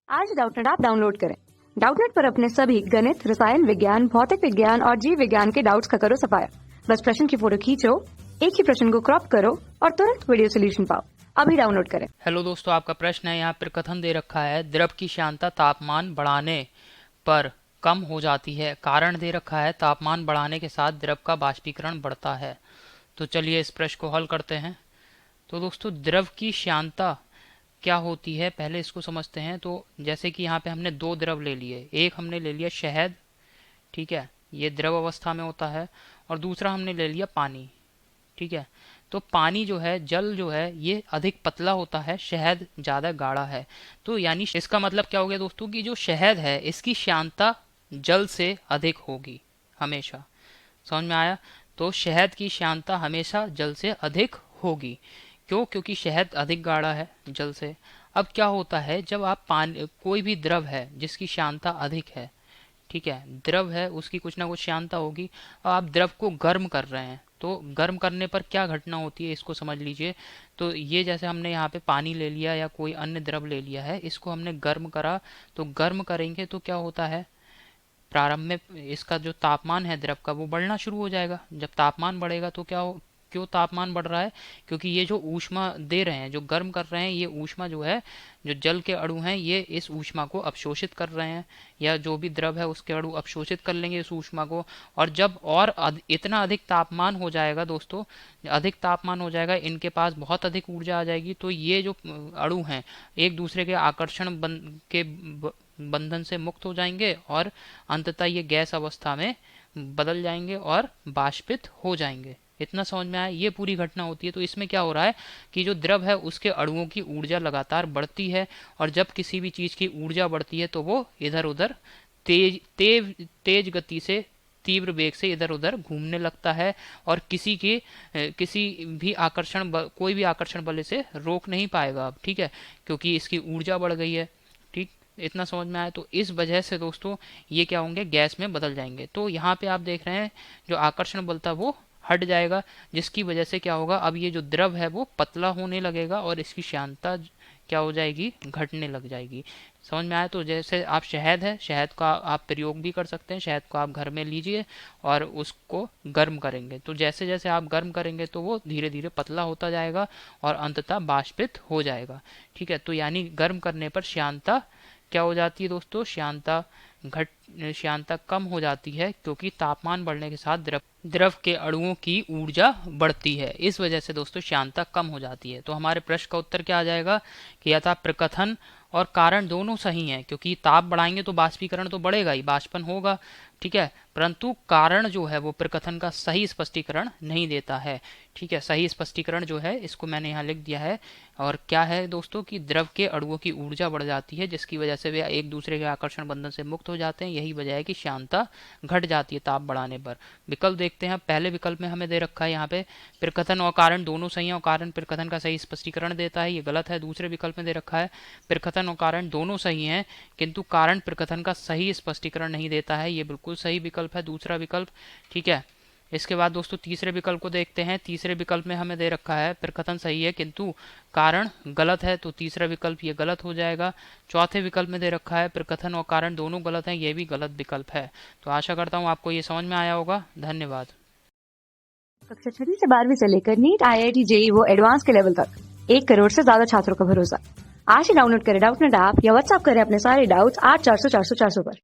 आज Doubtnut app download करें। Doubtnut पर अपने सभी गणित, रसायन विज्ञान, भौतिक विज्ञान और जीव विज्ञान के डाउट्स का करो सफाया। बस प्रश्न की फोटो खींचो, एक ही प्रश्न को क्रॉप करो और तुरंत वीडियो सोल्यूशन पाओ। अभी डाउनलोड करें। हेलो दोस्तों, आपका प्रश्न है। यहाँ पर कथन दे रखा है, द्रव की श्यानता तापमान बढ़ाने पर कम हो जाती है। कारण दे रखा है, तापमान बढ़ाने के साथ द्रव का बाष्पीकरण बढ़ता है। तो चलिए इस प्रश्न को हल करते हैं। तो दोस्तों, द्रव की श्यानता क्या होती है, पहले इसको समझते हैं। तो जैसे कि यहाँ पे हमने दो द्रव ले लिए, एक हमने ले लिया शहद, ठीक है, ये द्रव अवस्था में होता है, और दूसरा हमने ले लिया पानी, ठीक है। तो पानी जो है, जल जो है, ये अधिक पतला होता है, शहद ज्यादा गाढ़ा है। तो यानी इसका मतलब क्या हो गया दोस्तों, कि जो शहद है इसकी श्यानता जल से अधिक होगी हमेशा। समझ में आया? तो शहद की श्यानता हमेशा जल से अधिक होगी। क्यों? क्योंकि शहद अधिक गाढ़ा है जल से। अब क्या होता है, जब आप पानी, कोई भी द्रव है जिसकी श्यानता अधिक है, ठीक है, द्रव है उसकी कुछ ना कुछ श्यानता होगी, और आप द्रव को गर्म कर रहे हैं, तो गर्म करने पर क्या घटना होती है इसको समझ लीजिए। तो ये जैसे हमने यहाँ पे पानी ले लिया या कोई अन्य द्रव ले लिया है, इसको हमने गर्म करा, तो गर्म करेंगे तो क्या होता है, प्रारंभ में इसका जो तापमान है द्रव का वो बढ़ना शुरू हो जाएगा। जब तापमान बढ़ेगा तो क्या हो, क्यों तापमान बढ़ रहा है? क्योंकि ये जो ऊष्मा दे रहे हैं, जो गर्म कर रहे हैं, ये ऊष्मा जो है, जो जल के अणु हैं, ये इस ऊष्मा को अवशोषित कर रहे हैं, या जो भी द्रव है उसके अणु अवशोषित कर लेंगे इस ऊष्मा को। और जब और इतना अधिक तापमान हो जाएगा दोस्तों, अधिक तापमान हो जाएगा, इनके पास बहुत अधिक ऊर्जा आ जाएगी, तो ये जो अणु हैं एक दूसरे के आकर्षण बंधन से मुक्त हो जाएंगे, और अंततः ये गैस अवस्था में बदल जाएंगे और बाष्पित हो जाएंगे। इतना समझ में आया? ये पूरी घटना होती है। तो इसमें क्या हो रहा है कि जो द्रव है उसके अणुओं की ऊर्जा लगातार बढ़ती है, और जब किसी भी चीज की ऊर्जा बढ़ती है तो वो इधर उधर तेज तेज तेज गति से, तीव्र वेग से इधर उधर घूमने लगता है, और किसी भी कोई भी आकर्षण बल इसे रोक नहीं पाएगा अब, ठीक है, क्योंकि इसकी ऊर्जा बढ़ गई है। ठीक, इतना समझ में आया? तो इस वजह से दोस्तों ये क्या होंगे, गैस में बदल जाएंगे। तो यहाँ पे आप देख रहे हैं जो आकर्षण बल था वो हट जाएगा, जिसकी वजह से क्या होगा, अब ये जो द्रव है वो पतला होने लगेगा, और इसकी श्यानता क्या हो जाएगी, घटने लग जाएगी। समझ में आया? तो जैसे आप शहद है, शहद का आप प्रयोग भी कर सकते हैं। शहद को आप घर में लीजिए और उसको गर्म करेंगे, तो जैसे जैसे आप गर्म करेंगे तो वो धीरे धीरे पतला होता जाएगा और अंततः बाष्पित हो जाएगा, ठीक है। तो यानी गर्म करने पर श्यानता क्या हो जाती है दोस्तों, श्यानता कम हो जाती है, क्योंकि तापमान बढ़ने के साथ द्रव के अणुओं की ऊर्जा बढ़ती है। इस वजह से दोस्तों श्यानता कम हो जाती है। तो हमारे प्रश्न का उत्तर क्या आ जाएगा कि यथा प्रकथन और कारण दोनों सही हैं, क्योंकि ताप बढ़ाएंगे तो बाष्पीकरण तो बढ़ेगा ही, बाष्पन होगा, ठीक है, परंतु कारण जो है वो प्रकथन का सही स्पष्टीकरण नहीं देता है, ठीक है। सही स्पष्टीकरण जो है इसको मैंने यहाँ लिख दिया है, और क्या है दोस्तों कि द्रव के अणुओं की ऊर्जा बढ़ जाती है, जिसकी वजह से वे एक दूसरे के आकर्षण बंधन से मुक्त हो जाते हैं। यही वजह है कि श्यानता घट जाती है ताप बढ़ाने पर। विकल्प देखते हैं। पहले विकल्प में हमें दे रखा है यहाँ पे प्रकथन और कारण दोनों सही है, और कारण प्रकथन का सही स्पष्टीकरण देता है, ये गलत है। दूसरे विकल्प में दे रखा है प्रकथन और कारण दोनों सही हैं, किंतु कारण प्रकथन का सही स्पष्टीकरण नहीं देता है, ये बिल्कुल सही विकल्प है दूसरा विकल्प, ठीक है। इसके बाद दोस्तों तीसरे विकल्प को देखते हैं। तीसरे विकल्प में हमें दे रखा है प्रकथन सही है किंतु कारण गलत है, तो तीसरा विकल्प ये गलत हो जाएगा। चौथे विकल्प में दे रखा है प्रकथन और कारण दोनों गलत हैं, ये भी गलत विकल्प है। तो आशा करता हूँ आपको ये समझ में आया होगा। धन्यवाद। कक्षा 6 से 12वीं से लेकर नीट, IIT, JEE वो एडवांस के लेवल तक 1 करोड़ से ज्यादा छात्रों का भरोसा। आज ही डाउनलोड करें डाउटनेट ऐप या व्हाट्सएप करें अपने सारे डाउट्स 8400 400 400 पर।